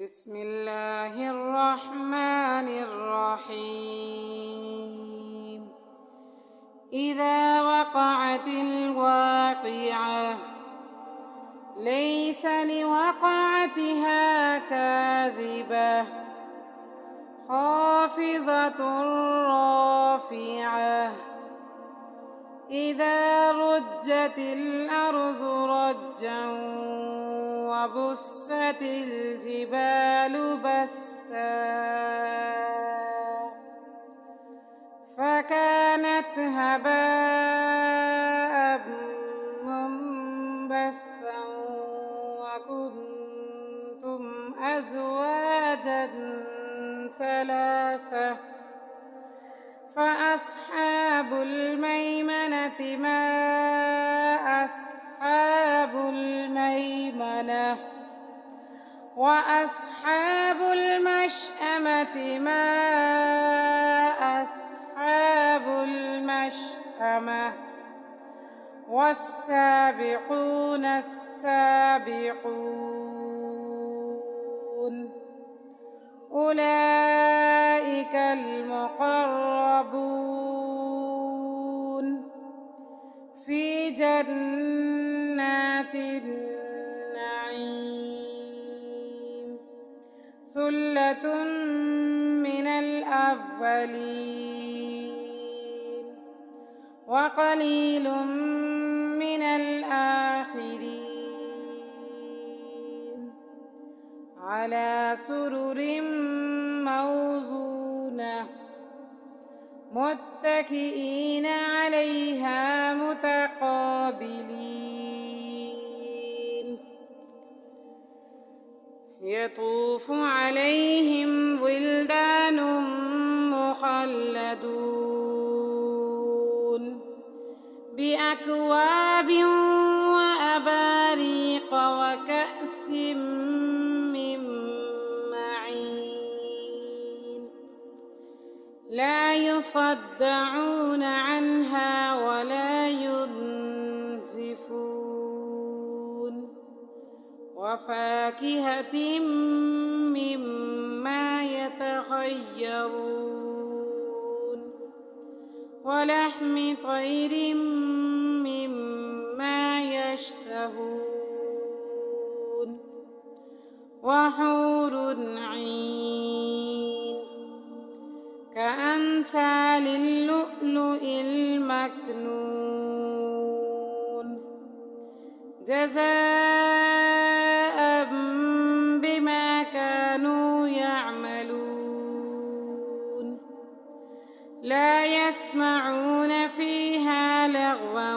بسم الله الرحمن الرحيم إذا وقعت الواقعة ليس لوقعتها كاذبة خافضة رافعة إذا رجت الأرض رجا وبست الجبال بسا فكانت هباء منبثا وكنتم أزواجا ثلاثة فأصحاب الميمنة ما أصحاب الميمنة وأصحاب المشأمة ما أصحاب المشأمة والسابقون السابقون أولئك المقربون في جنات النعيم ثلة من الأولين وقليل من الآخرين على سرر موضونة متكئين عليها متقابلين يطوف عليهم ولدان مخلدون بأكواب وأباريق وكأس من معين لا يصدعون عنها ولا ينزفون وفاكهة مما يتخيرون ولحم طير مما يشتهون وحور عين كأمثال اللؤلؤ المكنون جزاء بما كانوا يعملون لا يسمعون فيها لغوا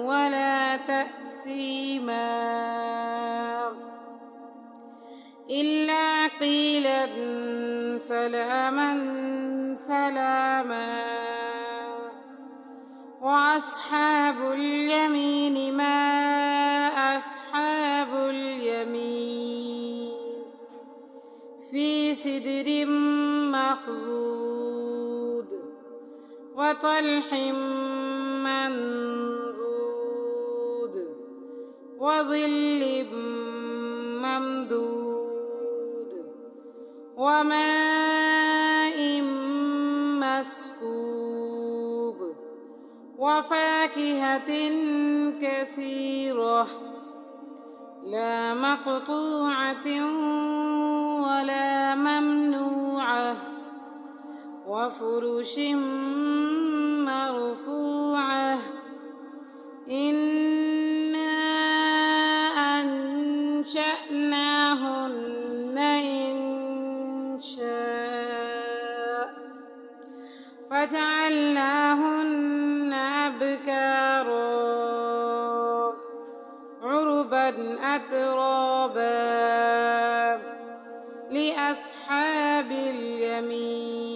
ولا تأثيما إلا قيلا سلاما سلاما وأصحاب اليمين ما أصحاب اليمين في سدر مخضود وطلح منضود وظل ممدود وماء مسكوب وفاكهة كثيرة لا مقطوعة ولا ممنوعة وفرش مرفوعة إنا أنشأناهن إنشاء فجعلناهن أبكارا عربا أترابا لأصحاب اليمين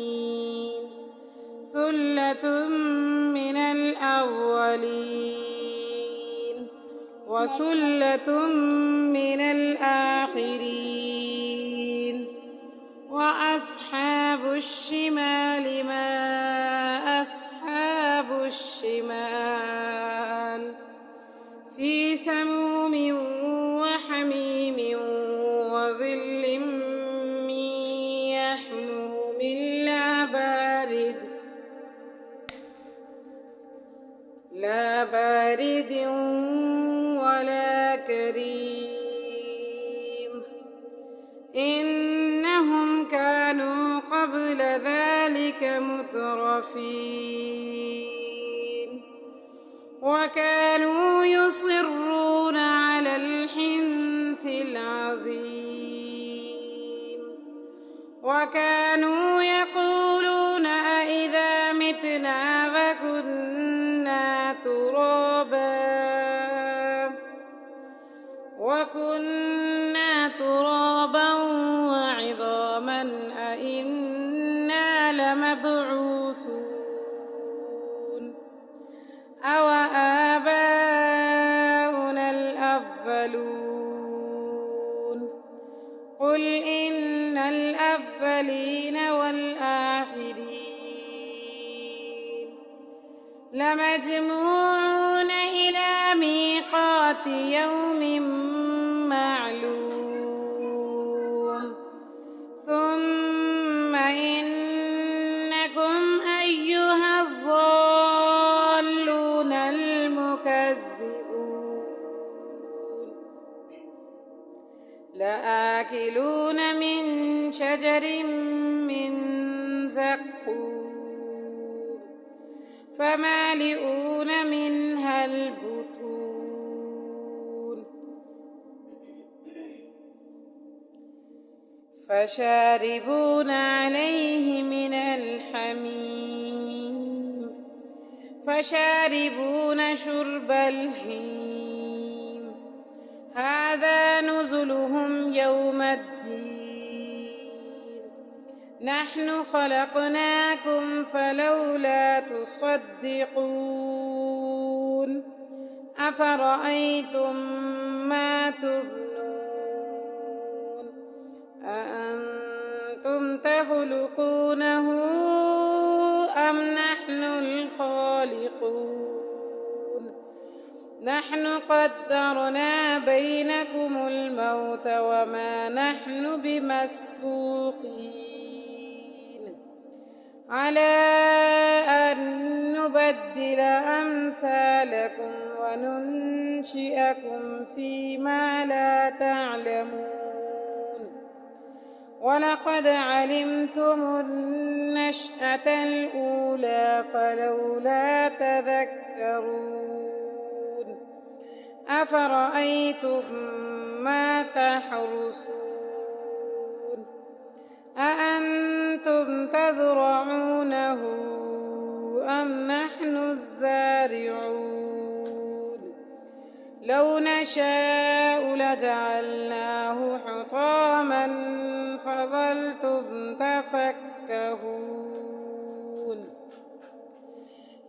ثلة من الأولين وثلة من الآخرين وأصحاب الشمال ما أصحاب الشمال في سموم وحميم وظل أولئك مترفين وكانوا يصرون على الحنث العظيم وكانوا يقولون أإذا متنا وكنا ترابا وعظاما أإنا لمبعوثون أو آباؤنا الأولون قل إن الأولين والآخرين لمجموعون إلى ميقات يوم معلوم ثم إنكم أيها الضالون المكذبون لآكلون من شجر من زقوم فمالئون منها البطون فشاربون عليه من الحميم فشاربون شرب الهيم هذا نزلهم يوم الدين نحن خلقناكم فلولا تصدقون أفرأيتم ما تبنون أأنتم تخلقونه أم نحن الخالقون نحن قدرنا بينكم الموت وما نحن بمسبوقين على أن نبدل أمثالكم وننشئكم فيما لا تعلمون ولقد علمتم النشأة الأولى فلولا تذكرون أفرأيتم ما تحرثون أأنتم تزرعونه أم نحن الزارعون لو نشاء لجعلناه حطاما فظلتم تفكهون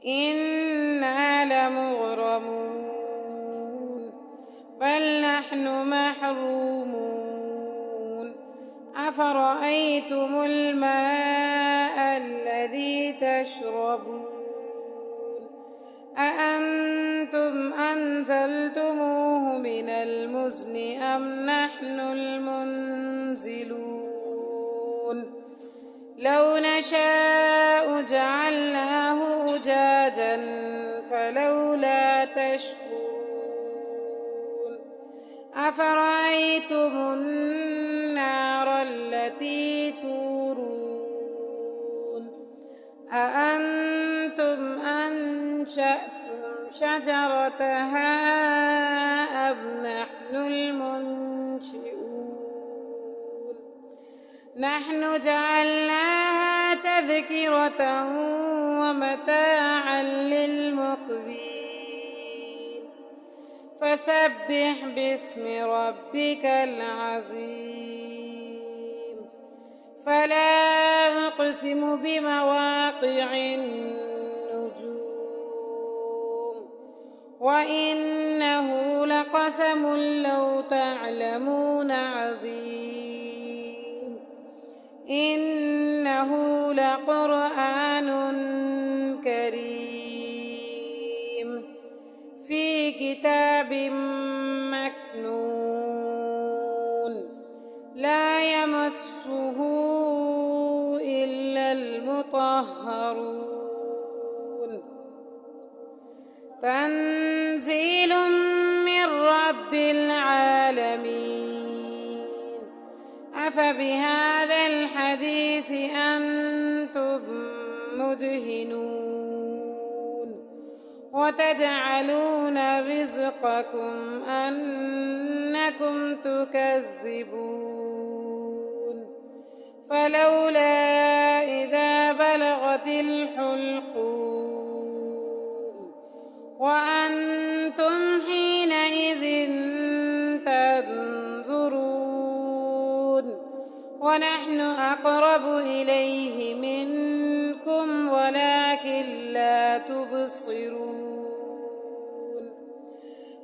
إنا لمغرمون بل نحن محرومون أفرأيتم الماء الذي تشربون أأنتم أنزلتموه من المزن أم نحن المنزلون لو نشاء جعلناه أجاجا فلولا تشكرون أفرأيتم النار التي تورون أأنتم أنشأتم شجرتها أم نحن المنشئون نحن جعلناها تذكرة ومتاعا للمقوين فسبح باسم ربك العظيم فلا أقسم بمواقع النجوم وإنه لقسم لو تعلمون عظيم إنه لقرآن كريم في كتاب مكنون لا يمسه إلا المطهرون تنزيل من رب العالمين أفبهذا الحديث أنتم تدهنون وتجعلون رزقكم أنكم تكذبون فلولا إذا بلغت الحلقوم وأنتم حينئذ تنظرون ونحن أقرب إليه منكم ولكن لا تبصرون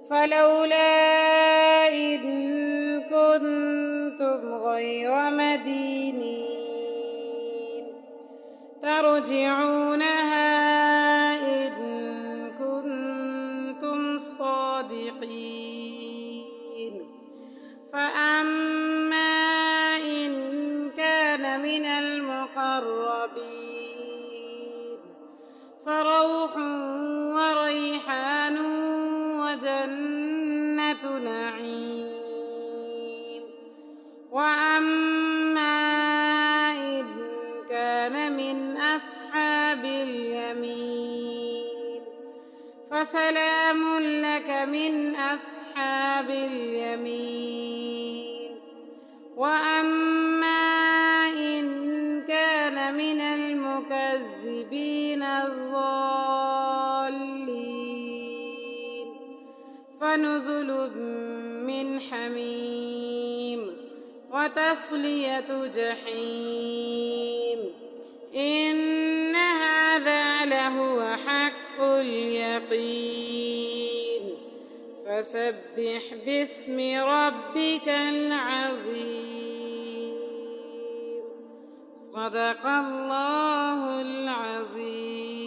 فلولا إن كنتم غير مدينين ترجعونها إن كنتم صادقين فأما إن كان من المقربين فروح وريحان وجنة نعيم وأما إن كان من أصحاب اليمين فسلام لك من أصحاب اليمين وأما إن كان من المكذبين الضالين فنزل من حميم وتصلية جحيم إن هذا لهو حق اليقين فسبح باسم ربك العظيم صدق الله العظيم.